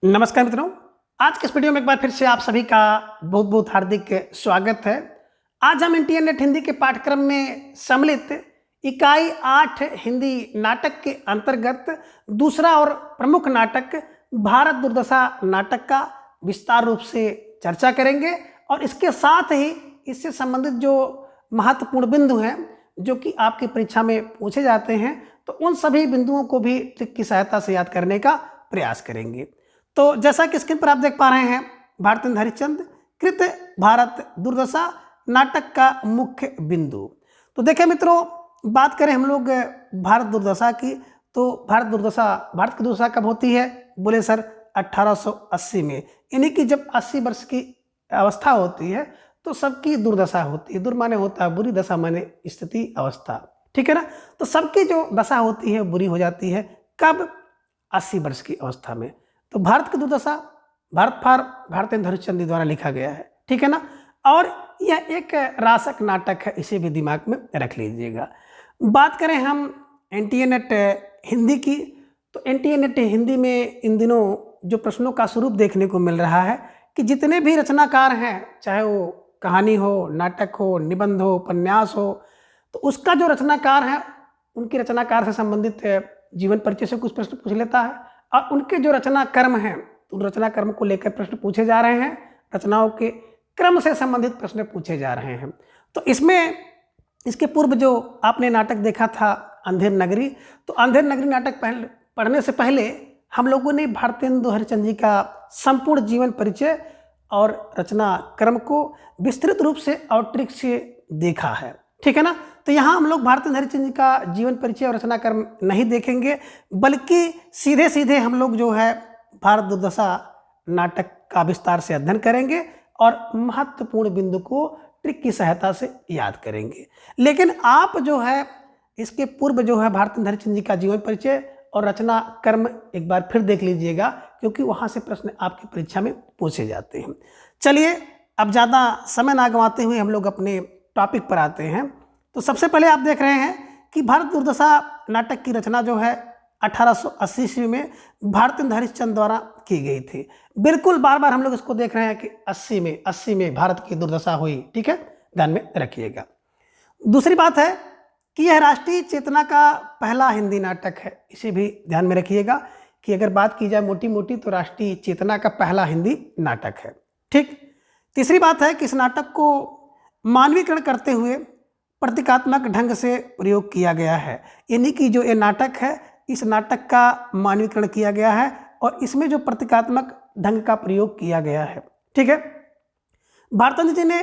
नमस्कार मित्रों। आज के इस वीडियो में एक बार फिर से आप सभी का बहुत बहुत हार्दिक स्वागत है। आज हम इंटरनेट हिंदी के पाठ्यक्रम में सम्मिलित इकाई 8 हिंदी नाटक के अंतर्गत दूसरा और प्रमुख नाटक भारत दुर्दशा नाटक का विस्तार रूप से चर्चा करेंगे और इसके साथ ही इससे संबंधित जो महत्वपूर्ण बिंदु हैं जो कि आपकी परीक्षा में पूछे जाते हैं, तो उन सभी बिंदुओं को भी ट्रिक की सहायता से याद करने का प्रयास करेंगे। तो जैसा कि स्क्रीन पर आप देख पा रहे हैं, भारतेंद्र हरिश्चंद्र कृत भारत दुर्दशा नाटक का मुख्य बिंदु। तो देखें मित्रों, बात करें हम लोग भारत दुर्दशा की, तो भारत की दुर्दशा कब होती है? बोले सर 1880 में, यानी कि जब 80 वर्ष की अवस्था होती है तो सबकी दुर्दशा होती है। दुर माने होता है बुरी, दशा माने स्थिति, अवस्था, ठीक है ना। तो सबकी जो दशा होती है बुरी हो जाती है। कब? 80 वर्ष की अवस्था में। तो भारत की दुर्दशा भारतेंद्र हरिश्चंद्र द्वारा लिखा गया है, ठीक है ना। और यह एक रासक नाटक है, इसे भी दिमाग में रख लीजिएगा। बात करें हम एनटीए-नेट हिंदी की, तो एनटीए-नेट हिंदी में इन दिनों जो प्रश्नों का स्वरूप देखने को मिल रहा है कि जितने भी रचनाकार हैं, चाहे वो कहानी हो, नाटक हो, निबंध हो, उपन्यास हो, तो उसका जो रचनाकार है उनके रचनाकार से संबंधित जीवन परिचय से कुछ प्रश्न पूछ लेता है और उनके जो रचना कर्म हैं तो उन रचना कर्म को लेकर प्रश्न पूछे जा रहे हैं, रचनाओं के क्रम से संबंधित प्रश्न पूछे जा रहे हैं। तो इसमें इसके पूर्व जो आपने नाटक देखा था अंधेर नगरी, तो अंधेर नगरी नाटक पढ़ने से पहले हम लोगों ने भारतेंदु हरिश्चंद्र जी का संपूर्ण जीवन परिचय और रचना क्रम को विस्तृत रूप से और ट्रिक से देखा है, ठीक है ना। तो यहाँ हम लोग भारतेंद्र हरिश्चंद्र जी का जीवन परिचय और रचना कर्म नहीं देखेंगे, बल्कि सीधे सीधे हम लोग जो है भारत दुर्दशा नाटक का विस्तार से अध्ययन करेंगे और महत्वपूर्ण बिंदु को ट्रिक की सहायता से याद करेंगे। लेकिन आप जो है इसके पूर्व जो है भारतेंद्र हरिश्चंद्र जी का जीवन परिचय और रचना कर्म एक बार फिर देख लीजिएगा, क्योंकि वहाँ से प्रश्न आपकी परीक्षा में पूछे जाते हैं। चलिए अब ज़्यादा समय ना गंवाते हुए हम लोग अपने टॉपिक पर आते हैं। तो सबसे पहले आप देख रहे हैं कि भारत दुर्दशा नाटक की रचना जो है 1880 ईस्वी में भारतेंद्र हरिश्चंद्र द्वारा की गई थी। बिल्कुल बार बार हम लोग इसको देख रहे हैं कि 80 में भारत की दुर्दशा हुई, ठीक है, ध्यान में रखिएगा। दूसरी बात है कि यह राष्ट्रीय चेतना का पहला हिंदी नाटक है, इसे भी ध्यान में रखिएगा कि अगर बात की जाए मोटी मोटी तो राष्ट्रीय चेतना का पहला हिंदी नाटक है, ठीक। तीसरी बात है कि इस नाटक को मानवीकरण करते हुए प्रतीकात्मक ढंग से प्रयोग किया गया है, यानी कि जो ये नाटक है इस नाटक का मानवीकरण किया गया है और इसमें जो प्रतीकात्मक ढंग का प्रयोग किया गया है, ठीक है। भारतेंद्र जी ने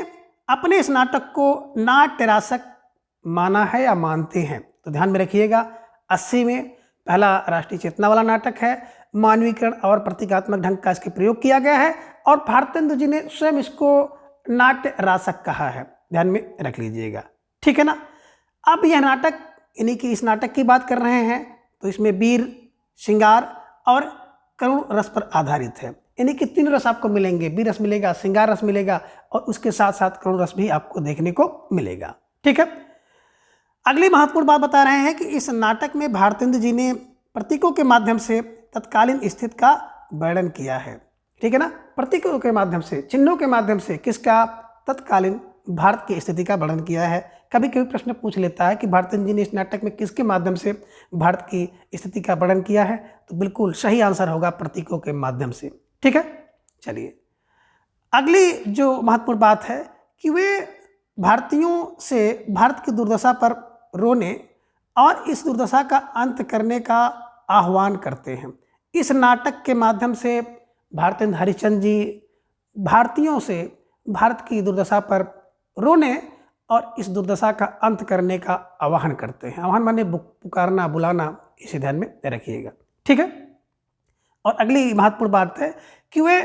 अपने इस नाटक को नाट्य रासक माना है या मानते हैं, तो ध्यान में रखिएगा 80 में पहला राष्ट्रीय चेतना वाला नाटक है, मानवीकरण और प्रतीकात्मक ढंग का इसके प्रयोग किया गया है और भारतेंद्र जी ने स्वयं इसको नाट्य रासक कहा है, ध्यान में रख लीजिएगा, ठीक है ना। अब यह नाटक यानी कि इस नाटक की बात कर रहे हैं तो इसमें वीर, श्रृंगार और करुण रस पर आधारित है, यानी कि 3 रस आपको मिलेंगे, वीर रस मिलेगा, श्रृंगार रस मिलेगा और उसके साथ साथ करुण रस भी आपको देखने को मिलेगा, ठीक है। अगली महत्वपूर्ण बात बता रहे हैं कि इस नाटक में भारतेंद्र जी ने प्रतीकों के माध्यम से तत्कालीन स्थिति का वर्णन किया है, ठीक है ना। प्रतीकों के माध्यम से, चिन्हों के माध्यम से किसका? तत्कालीन भारत की स्थिति का वर्णन किया है। कभी कभी प्रश्न पूछ लेता है कि भारतेंद्र जी ने इस नाटक में किसके माध्यम से भारत की स्थिति का वर्णन किया है, तो बिल्कुल सही आंसर होगा प्रतीकों के माध्यम से, ठीक है। चलिए अगली जो महत्वपूर्ण बात है कि वे भारतीयों से भारत की दुर्दशा पर रोने और इस दुर्दशा का अंत करने का आह्वान करते हैं। इस नाटक के माध्यम से भारतेंद्र हरिश्चंद्र जी भारतीयों से भारत की दुर्दशा पर रोने और इस दुर्दशा का अंत करने का आह्वान करते हैं। आह्वान माने पुकारना, बुलाना, इसे ध्यान में रखिएगा, ठीक है। और अगली महत्वपूर्ण बात है कि वे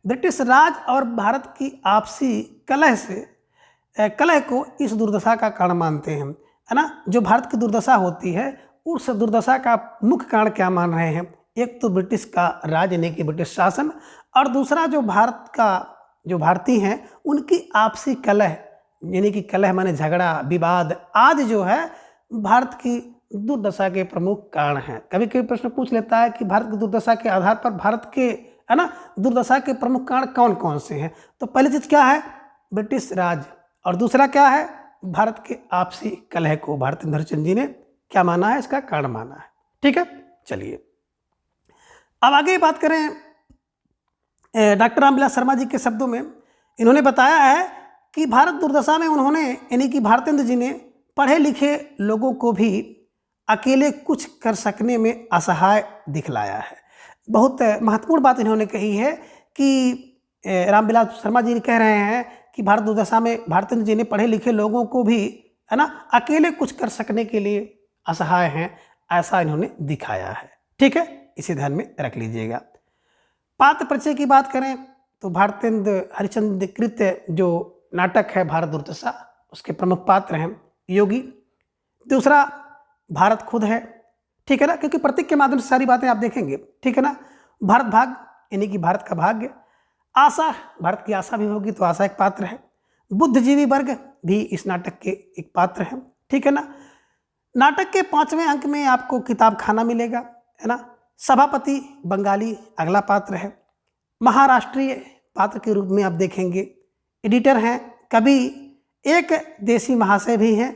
ब्रिटिश राज और भारत की आपसी कलह को इस दुर्दशा का कारण मानते हैं, है ना। जो भारत की दुर्दशा होती है उस दुर्दशा का मुख्य कारण क्या मान रहे हैं? एक तो ब्रिटिश का राज यानी कि ब्रिटिश शासन, और दूसरा जो भारत का जो भारतीय हैं उनकी आपसी कलह, यानी कि कलह माने झगड़ा, विवाद आदि जो है भारत की दुर्दशा के प्रमुख कारण हैं। कभी कभी प्रश्न पूछ लेता है कि भारत की दुर्दशा के आधार पर भारत के है ना। दुर्दशा के प्रमुख कारण कौन कौन से हैं? तो पहली चीज क्या है? ब्रिटिश राज। और दूसरा क्या है? भारत के आपसी कलह को भारतेंदु हरिश्चंद्र जी ने क्या माना है? इसका कारण माना है। ठीक है, चलिए अब आगे बात करें। डॉक्टर रामविलास शर्मा जी के शब्दों में इन्होंने बताया है कि भारत दुर्दशा में उन्होंने यानी कि भारतेंदु जी ने पढ़े लिखे लोगों को भी अकेले कुछ कर सकने में असहाय दिखलाया है। बहुत महत्वपूर्ण बात इन्होंने कही है कि रामविलास शर्मा जी कह रहे हैं कि भारत दुर्दशा में भारतेंदु जी ने पढ़े लिखे लोगों को भी, है ना, अकेले कुछ कर सकने के लिए असहाय हैं, ऐसा इन्होंने दिखाया है। ठीक है, इसे ध्यान में रख लीजिएगा। पात्र परिचय की बात करें तो भारतेंदु हरिश्चंद्र कृत जो नाटक है भारत दुर्दशा, उसके प्रमुख पात्र हैं योगी। दूसरा भारत खुद है, ठीक है ना, क्योंकि प्रतीक के माध्यम से सारी बातें आप देखेंगे। ठीक है ना। भारत भाग यानी कि भारत का भाग्य। आशा, भारत की आशा भी होगी तो आशा एक पात्र है। बुद्धिजीवी वर्ग भी इस नाटक के एक पात्र हैं। ठीक है ना। नाटक के 5वें अंक में आपको किताब खाना मिलेगा, है ना। सभापति बंगाली अगला पात्र है। महाराष्ट्रीय पात्र के रूप में आप देखेंगे। एडिटर हैं कवि, एक देसी महाशय भी हैं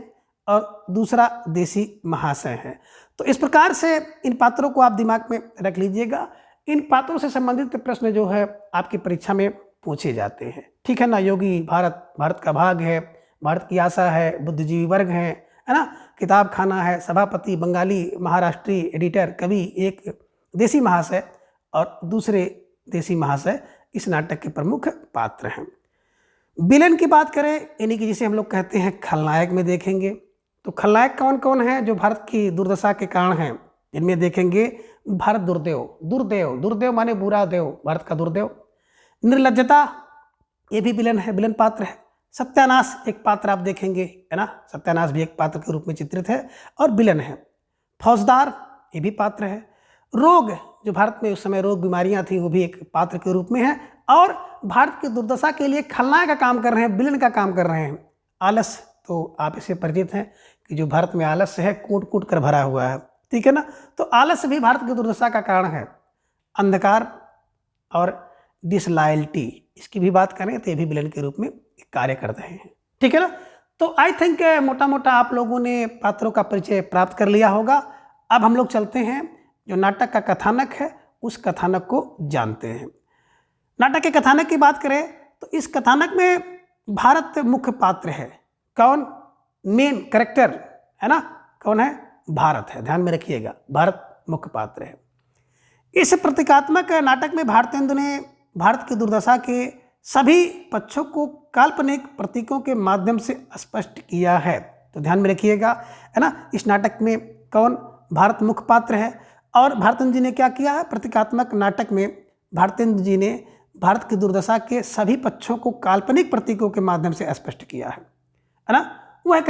और दूसरा देसी महाशय है। तो इस प्रकार से इन पात्रों को आप दिमाग में रख लीजिएगा। इन पात्रों से संबंधित प्रश्न जो है आपकी परीक्षा में पूछे जाते हैं। ठीक है ना। योगी भारत, भारत का भाग है, भारत की आशा है, बुद्धिजीवी वर्ग है ना, किताब खाना है, सभापति बंगाली, महाराष्ट्री, एडिटर कवि, एक देसी महाशय और दूसरे देसी महाशय इस नाटक के प्रमुख पात्र हैं। विलेन की बात करें यानी कि जिसे हम लोग कहते हैं खलनायक में देखेंगे तो खलनायक कौन कौन है जो भारत की दुर्दशा के कारण हैं? इनमें देखेंगे भारत दुर्देव, दुर्देव, दुर्देव माने बुरा देव, भारत का दुर्देव। निर्लज्जता, ये भी विलेन है, विलेन पात्र है। सत्यानाश एक पात्र आप देखेंगे, है ना, सत्यानाश भी एक पात्र के रूप में चित्रित है और विलेन है। फौजदार, ये भी पात्र है। रोग, जो भारत में उस समय रोग बीमारियां थी, वो भी एक पात्र के रूप में है और भारत की दुर्दशा के लिए खलनायक का काम कर रहे हैं, विलेन का काम कर रहे हैं। आलस, तो आप इससे परिचित हैं कि जो भारत में आलस्य है कूट कूट कर भरा हुआ है। ठीक है ना। तो आलस्य भी भारत की दुर्दशा का कारण है। अंधकार और डिसलॉयल्टी, इसकी भी बात करें तो ये भी विलेन के रूप में कार्य करते हैं। ठीक है ना। तो आई थिंक मोटा मोटा आप लोगों ने पात्रों का परिचय प्राप्त कर लिया होगा। अब हम लोग चलते हैं जो नाटक का कथानक है उस कथानक को जानते हैं। नाटक के कथानक की बात करें तो इस कथानक में भारत मुख्य पात्र है। कौन? मेन कैरेक्टर, है ना, कौन है? भारत है। ध्यान में रखिएगा, भारत मुख्य पात्र है। इस प्रतीकात्मक नाटक में भारतेंदु ने भारत की दुर्दशा के सभी पक्षों को काल्पनिक प्रतीकों के माध्यम से स्पष्ट किया है। तो ध्यान में रखिएगा, है ना, इस नाटक में कौन? भारत मुख्य पात्र है। और भारतेंदु जी ने क्या किया है? प्रतीकात्मक नाटक में भारतेंदु जी ने भारत की दुर्दशा के सभी पक्षों को काल्पनिक प्रतीकों के माध्यम से स्पष्ट किया है ना। वह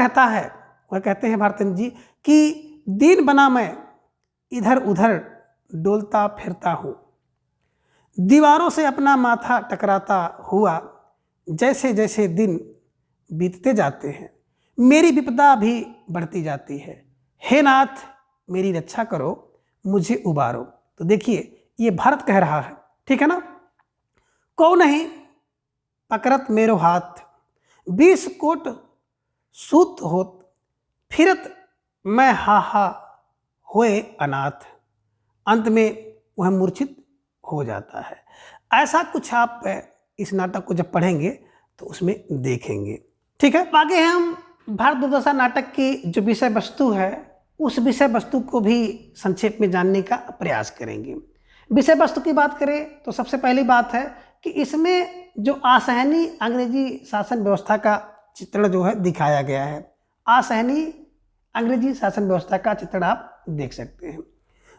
कहते हैं भारतेंदु जी कि दीन बना मैं इधर उधर डोलता फिरता हूँ, दीवारों से अपना माथा टकराता हुआ, जैसे जैसे दिन बीतते जाते हैं मेरी विपदा भी बढ़ती जाती है। हे नाथ मेरी रक्षा करो, मुझे उबारो। तो देखिए ये भारत कह रहा है। ठीक है ना। कौ नहीं पकड़त मेरो हाथ, 20 कोट सूत होत, फिरत मैं हा होए अनाथ। अंत में वह मूर्छित हो जाता है। ऐसा कुछ आप इस नाटक को जब पढ़ेंगे तो उसमें देखेंगे। ठीक है। आगे हम भारत दुर्दशा नाटक की जो विषय वस्तु है उस विषय वस्तु को भी संक्षेप में जानने का प्रयास करेंगे। विषय वस्तु की बात करें तो सबसे पहली बात है कि इसमें जो असहनीय अंग्रेजी शासन व्यवस्था का चित्रण जो है दिखाया गया है। असहनीय अंग्रेजी शासन व्यवस्था का चित्रण आप देख सकते हैं।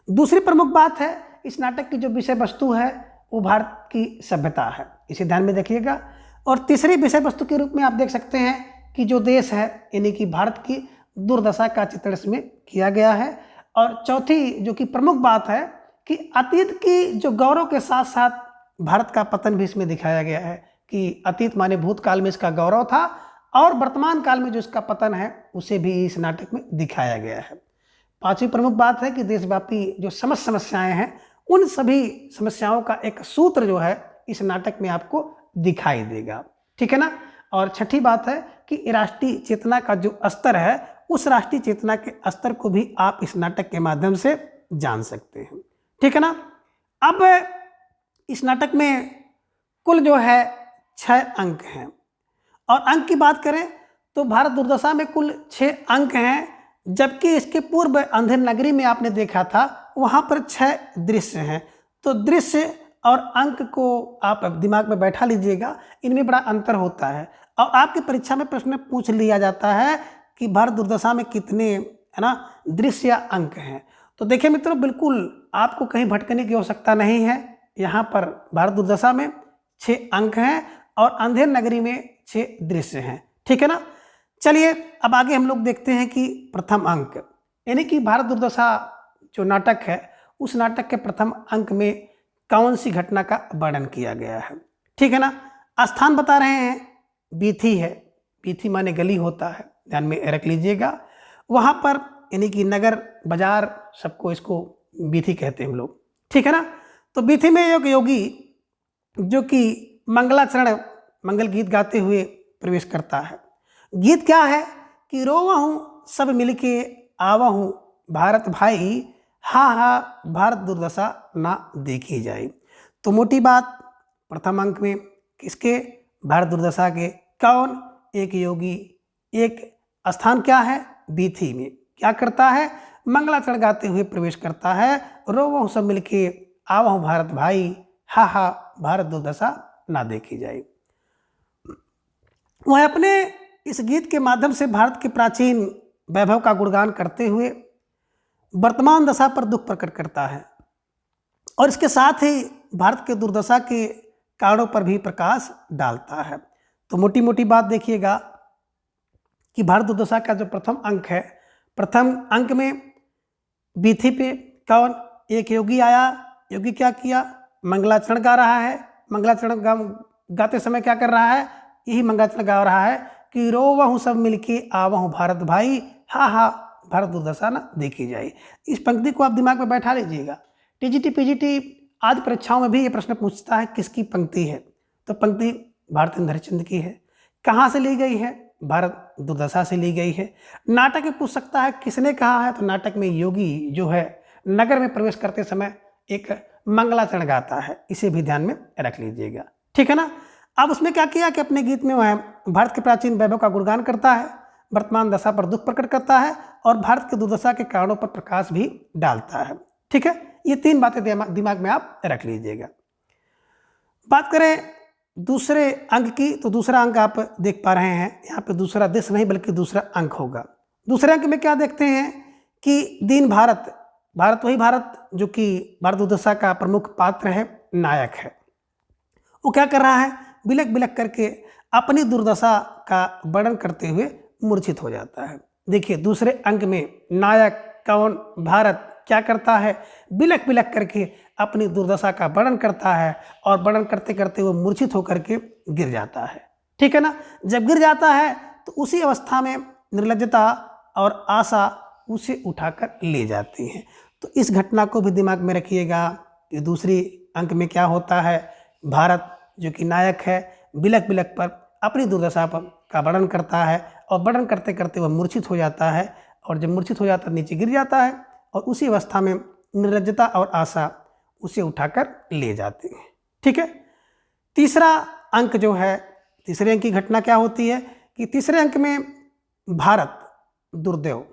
दूसरी प्रमुख बात है इस नाटक की जो विषय वस्तु है वो भारत की सभ्यता है, इसे ध्यान में रखिएगा। और तीसरी विषय वस्तु के रूप में आप देख सकते हैं कि जो देश है यानी कि भारत की दुर्दशा का चित्रण इसमें किया गया है। और चौथी जो कि प्रमुख बात है कि अतीत की जो गौरव के साथ साथ भारत का पतन भी इसमें दिखाया गया है कि अतीत माने भूतकाल में इसका गौरव था और वर्तमान काल में जो इसका पतन है उसे भी इस नाटक में दिखाया गया है। पांचवी प्रमुख बात है कि देशव्यापी जो समस्याएं हैं उन सभी समस्याओं का एक सूत्र जो है इस नाटक में आपको दिखाई देगा। ठीक है ना। और छठी बात है कि राष्ट्रीय चेतना का जो स्तर है उस राष्ट्रीय चेतना के स्तर को भी आप इस नाटक के माध्यम से जान सकते हैं। ठीक है ना। अब इस नाटक में कुल जो है 6 अंक हैं और अंक की बात करें तो भारत दुर्दशा में कुल 6 अंक हैं, जबकि इसके पूर्व अंधेर नगरी में आपने देखा था वहाँ पर 6 दृश्य हैं। तो दृश्य और अंक को आप दिमाग में बैठा लीजिएगा, इनमें बड़ा अंतर होता है। और आपकी परीक्षा में प्रश्न पूछ लिया जाता है कि भारत दुर्दशा में कितने है ना दृश्य या अंक हैं। तो देखिए मित्रों, बिल्कुल आपको कहीं भटकने की आवश्यकता नहीं है। यहाँ पर भारत दुर्दशा में 6 अंक हैं और अंधेर नगरी में 6 दृश्य हैं। ठीक है ना। चलिए अब आगे हम लोग देखते हैं कि प्रथम अंक यानी कि भारत दुर्दशा जो नाटक है उस नाटक के प्रथम अंक में कौन सी घटना का वर्णन किया गया है। ठीक है ना। स्थान बता रहे हैं बीथी है, बीथी माने गली होता है, ध्यान में रख लीजिएगा। वहाँ पर यानी कि नगर बाजार सबको इसको बीथी कहते हैं हम लोग। ठीक है ना। तो बीथी में एक योगी जो कि मंगलाचरण मंगल गीत गाते हुए प्रवेश करता है। गीत क्या है कि रोवा हूँ सब मिलके आवा हूँ भारत भाई, हा हा भारत दुर्दशा ना देखी जाए। तो मोटी बात प्रथम अंक में किसके, भारत दुर्दशा के। कौन, एक योगी, एक स्थान क्या है बीथी में, क्या करता है मंगलाचरण गाते हुए प्रवेश करता है। रोवा हूँ सब मिलके आवा हूँ भारत भाई, हा हा भारत दुर्दशा ना देखी जाए। वह अपने इस गीत के माध्यम से भारत के प्राचीन वैभव का गुणगान करते हुए वर्तमान दशा पर दुख प्रकट करता है और इसके साथ ही भारत के दुर्दशा के कारणों पर भी प्रकाश डालता है। तो मोटी मोटी बात देखिएगा कि भारत दुर्दशा का जो प्रथम अंक है, प्रथम अंक में बीथी पे कौन, एक योगी आया। योगी क्या किया, मंगलाचरण गा रहा है। मंगलाचरण गाते समय क्या कर रहा है, यही मंगलाचरण गा रहा है कि रोवा हूँ सब मिलके आवा हूँ भारत भाई, हा हा भारत दुर्दशा ना देखी जाए। इस पंक्ति को आप दिमाग में बैठा लीजिएगा। टीजीटी पीजीटी आदि परीक्षाओं में भी ये प्रश्न पूछता है किसकी पंक्ति है। तो पंक्ति भारतेंद्र हरिश्चंद्र की है। कहाँ से ली गई है, भारत दुर्दशा से ली गई है। नाटक में पूछ सकता है किसने कहा है, तो नाटक में योगी जो है नगर में प्रवेश करते समय एक मंगलाचरण गाता है, इसे भी ध्यान में रख लीजिएगा। ठीक है ना। अब उसमें क्या किया कि अपने गीत में वह भारत के प्राचीन वैभव का गुणगान करता है, वर्तमान दशा पर दुख प्रकट करता है और भारत की दुर्दशा के कारणों पर प्रकाश भी डालता है। ठीक है, ये 3 बातें दिमाग में आप रख लीजिएगा। बात करें दूसरे अंक की, तो दूसरा अंक आप देख पा रहे हैं यहाँ पे दूसरा दृश्य नहीं बल्कि दूसरा अंक होगा। दूसरे अंक में क्या देखते हैं कि दीन भारत, भारत वही भारत जो कि भारत दुर्दशा का प्रमुख पात्र है, नायक है। वो क्या कर रहा है, बिलक बिलक करके अपनी दुर्दशा का वर्णन करते हुए मूर्छित हो जाता है। देखिए दूसरे अंक में नायक कौन, भारत क्या करता है, बिलक बिलक करके अपनी दुर्दशा का वर्णन करता है और वर्णन करते करते वो मूर्छित होकर के गिर जाता है। ठीक है ना। जब गिर जाता है तो उसी अवस्था में निर्लज्जता और आशा उसे उठाकर ले जाती हैं। तो इस घटना को भी दिमाग में रखिएगा कि दूसरी अंक में क्या होता है, भारत जो कि नायक है बिलक बिलक पर अपनी दुर्दशा पर का वर्णन करता है और वर्णन करते करते वह मूर्छित हो जाता है और जब मूर्छित हो जाता है नीचे गिर जाता है और उसी अवस्था में निर्लज्जता और आशा उसे उठाकर ले जाती है। ठीक है। तीसरा अंक जो है, तीसरे अंक की घटना क्या होती है कि तीसरे अंक में भारत दुर्देव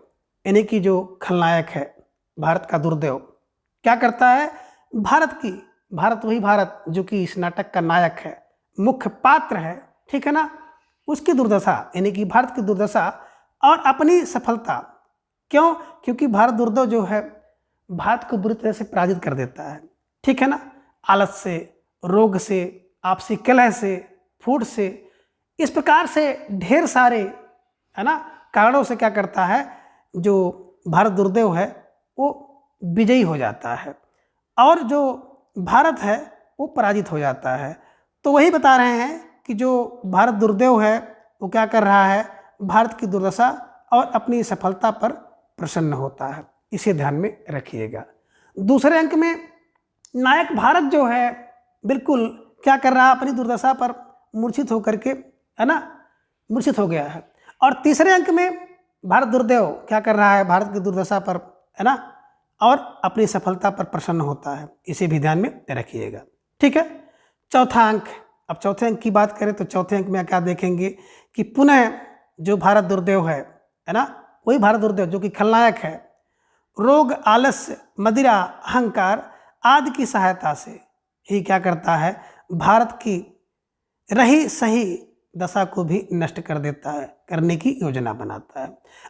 यानी कि जो खलनायक है भारत का दुर्देव क्या करता है, भारत वही भारत जो कि इस नाटक का नायक है, मुख्य पात्र है। ठीक है ना। उसकी दुर्दशा यानी कि भारत की दुर्दशा और अपनी सफलता, क्यों, क्योंकि भारत दुर्देव जो है भारत को बुरी तरह से पराजित कर देता है। ठीक है ना। आलस से, रोग से, आपसी कलह से, फूट से, इस प्रकार से ढेर सारे है ना कारणों से क्या करता है, जो भारत दुर्देव है वो विजयी हो जाता है और जो भारत है वो पराजित हो जाता है। तो वही बता रहे हैं कि जो भारत दुर्देव है वो क्या कर रहा है, भारत की दुर्दशा और अपनी सफलता पर प्रसन्न होता है। इसे ध्यान में रखिएगा। दूसरे अंक में नायक भारत जो है बिल्कुल क्या कर रहा है, अपनी दुर्दशा पर मूर्छित होकर के, है ना, मूर्छित हो गया है। और तीसरे अंक में भारत दुर्देव क्या कर रहा है, भारत की दुर्दशा पर, है ना, और अपनी सफलता पर प्रसन्न होता है। इसे भी ध्यान में रखिएगा। ठीक है। चौथा अंक, अब चौथे अंक की बात करें तो चौथे अंक में क्या देखेंगे कि पुनः जो भारत दुर्देव है ना, वही भारत दुर्देव जो कि खलनायक है, रोग, आलस्य, मदिरा, अहंकार आदि की सहायता से ही क्या करता है, भारत की रही सही दशा को भी नष्ट कर देता है, करने की योजना बनाता है।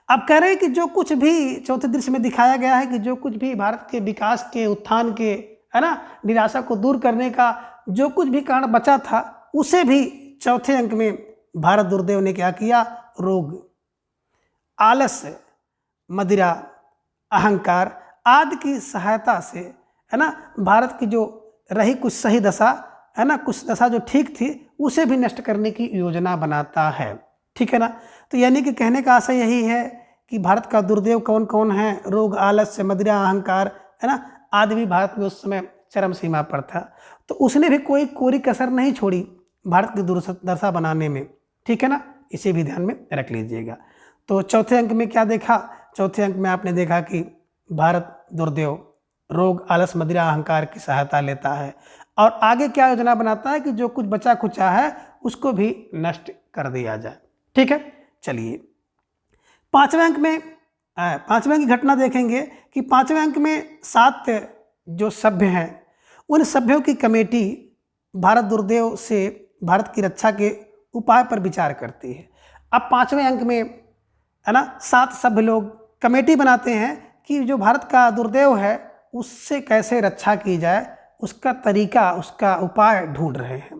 अब कह रहे हैं कि जो कुछ भी चौथे दृश्य में दिखाया गया है कि जो कुछ भी भारत के विकास के, उत्थान के, है ना, निराशा को दूर करने का जो कुछ भी कारण बचा था, उसे भी चौथे अंक में भारत दुर्देव ने क्या किया, रोग, आलस्य, मदिरा, अहंकार आदि की सहायता से, है ना, भारत की जो रही कुछ सही दशा, है ना, कुछ दशा जो ठीक थी, उसे भी नष्ट करने की योजना बनाता है। ठीक है ना। तो यानी कि कहने का आशय यही है कि भारत का दुर्देव कौन कौन है, रोग, आलस्य, मदिरा, अहंकार, है ना, आदि भी भारत में उस समय चरम सीमा पर था। तो उसने भी कोई कोरी कसर नहीं छोड़ी भारत की दुर्दशा बनाने में। ठीक है ना, इसे भी ध्यान में रख लीजिएगा। तो चौथे अंक में क्या देखा, चौथे अंक में आपने देखा कि भारत दुर्देव रोग, आलस, मदिरा, अहंकार की सहायता लेता है और आगे क्या योजना बनाता है कि जो कुछ बचा खुचा है उसको भी नष्ट कर दिया जाए। ठीक है। चलिए पांचवें अंक में, पांचवें की घटना देखेंगे कि पांचवें अंक में 7 जो सभ्य हैं उन सभ्यों की कमेटी भारत दुर्देव से भारत की रक्षा के उपाय पर विचार करती है। अब पांचवें अंक में, है ना, 7 सभ्य लोग कमेटी बनाते हैं कि जो भारत का दुर्देव है उससे कैसे रक्षा की जाए, उसका तरीका, उसका उपाय ढूंढ रहे हैं,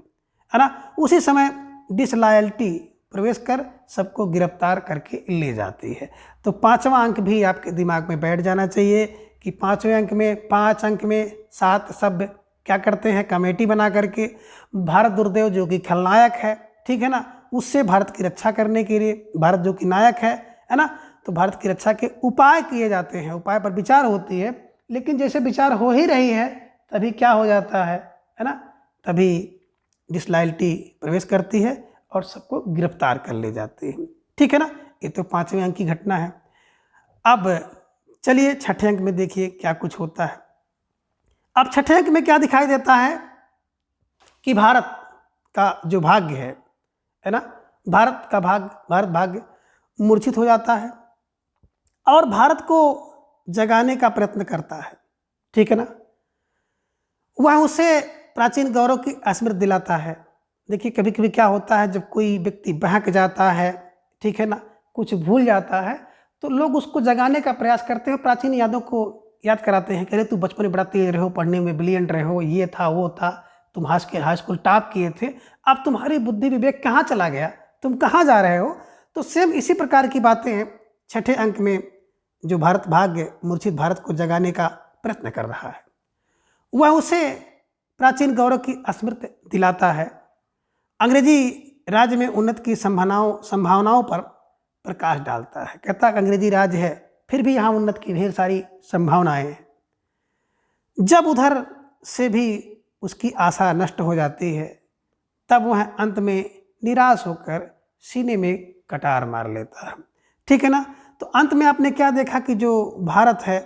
है ना। उसी समय डिसलॉयल्टी प्रवेश कर सबको गिरफ्तार करके ले जाती है। तो पांचवा अंक भी आपके दिमाग में बैठ जाना चाहिए कि पांचवें अंक में, 5 अंक में 7 सभ्य क्या करते हैं, कमेटी बना करके भारत दुर्देव जो कि खलनायक है, ठीक है ना, उससे भारत की रक्षा करने के लिए, भारत जो कि नायक है ना, तो भारत की रक्षा के उपाय किए जाते हैं, उपाय पर विचार होती है। लेकिन जैसे विचार हो ही रही है तभी क्या हो जाता है ना, तभी डिसलॉयल्टी प्रवेश करती है और सबको गिरफ्तार कर ले जाती है। ठीक है ना। ये तो 5वें अंक की घटना है। अब चलिए छठे अंक में देखिए क्या कुछ होता है। अब छठे अंक में क्या दिखाई देता है कि भारत का जो भाग्य है ना, भारत का भारत भाग्य मूर्छित हो जाता है और भारत को जगाने का प्रयत्न करता है। ठीक है ना। वह उसे प्राचीन गौरव की स्मृति दिलाता है। देखिए कभी कभी क्या होता है, जब कोई व्यक्ति बहक जाता है, ठीक है ना, कुछ भूल जाता है, तो लोग उसको जगाने का प्रयास करते हैं, प्राचीन यादों को याद कराते हैं। कह रहे तू बचपन में बड़ा तेज रहे हो, पढ़ने में ब्रिलियंट रहे हो, ये था वो था, तुम हाई स्कूल टॉप किए थे, अब तुम्हारी बुद्धि विवेक कहाँ चला गया, तुम कहाँ जा रहे हो। तो सेम इसी प्रकार की बातें छठे अंक में जो भारत भाग्य मूर्छित भारत को जगाने का प्रयत्न कर रहा है, वह उसे प्राचीन गौरव की स्मृति दिलाता है। अंग्रेजी राज्य में उन्नति की संभावनाओं पर प्रकाश डालता है। कहता है अंग्रेजी राज्य है फिर भी यहाँ उन्नति की ढेर सारी संभावनाएं हैं। जब उधर से भी उसकी आशा नष्ट हो जाती है तब वह अंत में निराश होकर सीने में कटार मार लेता है। ठीक है ना। तो अंत में आपने क्या देखा कि जो भारत है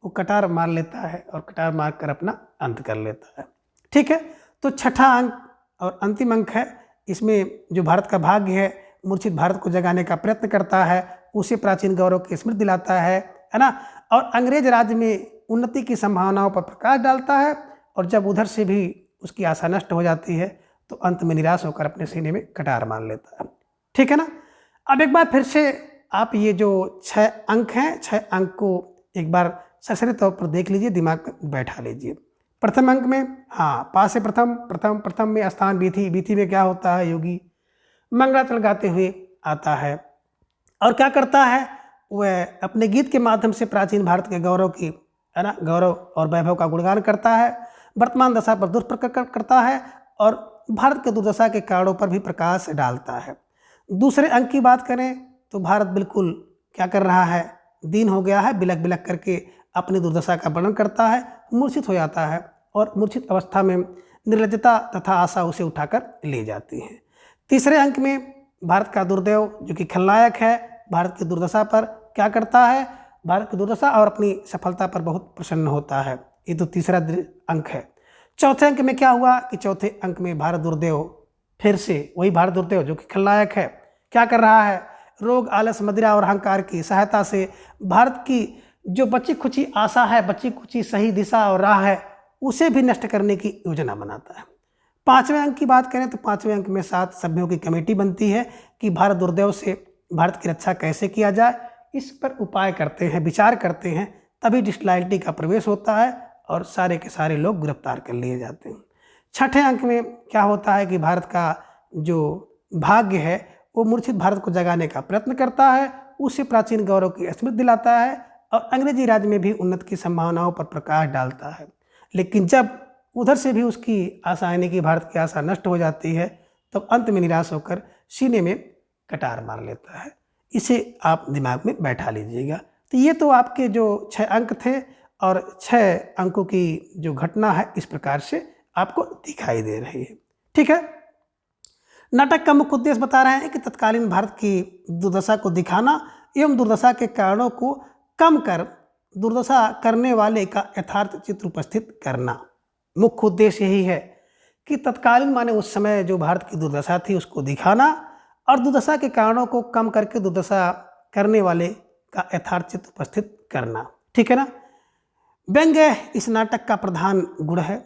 वो कटार मार लेता है और कटार मार कर अपना अंत कर लेता है। ठीक है। तो छठा अंक और अंतिम अंक है, इसमें जो भारत का भाग्य है मूर्छित भारत को जगाने का प्रयत्न करता है, उसे प्राचीन गौरव की स्मृति दिलाता है ना, और अंग्रेज राज्य में उन्नति की संभावनाओं पर प्रकाश डालता है। और जब उधर से भी उसकी आशा नष्ट हो जाती है तो अंत में निराश होकर अपने सीने में कटार मार लेता है। ठीक है ना। अब एक बार फिर से आप ये जो 6 अंक हैं, 6 अंक को एक बार सशरीर तौर पर देख लीजिए, दिमाग में बैठा लीजिए। प्रथम अंक में, हाँ, पा से प्रथम में स्थान बीथी में क्या होता है, योगी मंगलाचरण गाते हुए आता है और क्या करता है, वह अपने गीत के माध्यम से प्राचीन भारत के गौरव की, है ना, गौरव और वैभव का गुणगान करता है, वर्तमान दशा पर दुष्प्रकट करता है और भारत के दुर्दशा के कारणों पर भी प्रकाश डालता है। दूसरे अंक की बात करें तो भारत बिल्कुल क्या कर रहा है, दीन हो गया है, बिलक बिलक करके अपनी दुर्दशा का वर्णन करता है, मूर्छित हो जाता है और मूर्छित अवस्था में निर्लज्जता तथा आशा उसे उठाकर ले जाती हैं। तीसरे अंक में भारत का दुर्दैव जो कि खलनायक है, भारत की दुर्दशा पर क्या करता है, भारत की दुर्दशा और अपनी सफलता पर बहुत प्रसन्न होता है। ये तो तीसरा अंक है। चौथे अंक में क्या हुआ कि चौथे अंक में भारत दुर्दैव फिर से वही भारत दुर्दैव जो कि खलनायक है क्या कर रहा है, रोग, आलस, मदिरा और अहंकार की सहायता से भारत की जो बची खुची आशा है, बची खुची सही दिशा और राह है, उसे भी नष्ट करने की योजना बनाता है। पांचवें अंक की बात करें तो पांचवें अंक में 7 सभ्यों की कमेटी बनती है कि भारत दुर्दैव से भारत की रक्षा कैसे किया जाए, इस पर उपाय करते हैं, विचार करते हैं। तभी डिस्लॉयल्टी का प्रवेश होता है और सारे के सारे लोग गिरफ्तार कर लिए जाते हैं। छठे अंक में क्या होता है कि भारत का जो भाग्य है वो मूर्छित भारत को जगाने का प्रयत्न करता है, उसे प्राचीन गौरव की स्मृति दिलाता है और अंग्रेजी राज में भी उन्नति की संभावनाओं पर प्रकाश डालता है। लेकिन जब उधर से भी उसकी आशा यानी कि भारत की आशा नष्ट हो जाती है, तब अंत में निराश होकर सीने में कटार मार लेता है। इसे आप दिमाग में बैठा लीजिएगा। तो ये तो आपके जो 6 अंक थे और 6 अंकों की जो घटना है इस प्रकार से आपको दिखाई दे रही है। ठीक है, नाटक का मुख्य उद्देश्य बता रहे हैं कि तत्कालीन भारत की दुर्दशा को दिखाना एवं दुर्दशा के कारणों को कम कर दुर्दशा करने वाले का यथार्थ चित्र उपस्थित करना। मुख्य उद्देश्य यही है कि तत्कालीन माने उस समय जो भारत की दुर्दशा थी उसको दिखाना और दुर्दशा के कारणों को कम करके दुर्दशा करने वाले का यथार्थ चित्र उपस्थित करना। ठीक है ना। व्यंग्य इस नाटक का प्रधान गुण है।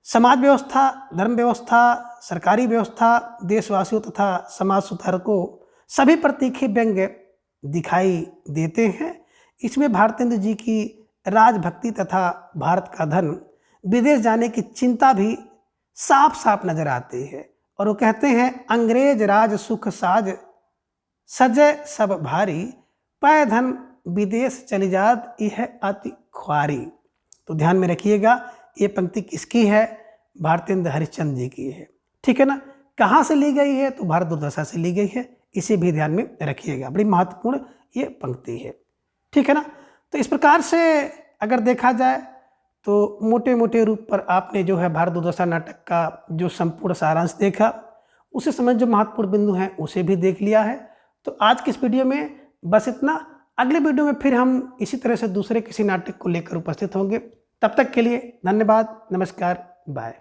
समाज व्यवस्था, धर्म व्यवस्था, सरकारी व्यवस्था, देशवासियों तथा समाज सुधारकों सभी पर तीखे व्यंग्य दिखाई देते हैं। इसमें भारतेंद्र जी की राजभक्ति तथा भारत का धन विदेश जाने की चिंता भी साफ साफ नजर आती है। और वो कहते हैं, अंग्रेज राज सुख साज सजय सब भारी, पै धन विदेश चली जात यह अति ख्वारी। तो ध्यान में रखिएगा, ये पंक्ति किसकी है, भारतेंद्र हरिश्चंद्र जी की है। ठीक है ना। कहाँ से ली गई है, तो भारत दुर्दशा से ली गई है, इसे भी ध्यान में रखिएगा, बड़ी महत्वपूर्ण ये पंक्ति है। ठीक है ना। तो इस प्रकार से अगर देखा जाए तो मोटे मोटे रूप पर आपने जो है भारत दुर्दशा नाटक का जो संपूर्ण सारांश देखा, उसे समझ जो महत्वपूर्ण बिंदु हैं उसे भी देख लिया है। तो आज की इस वीडियो में बस इतना। अगले वीडियो में फिर हम इसी तरह से दूसरे किसी नाटक को लेकर उपस्थित होंगे। तब तक के लिए धन्यवाद, नमस्कार, बाय।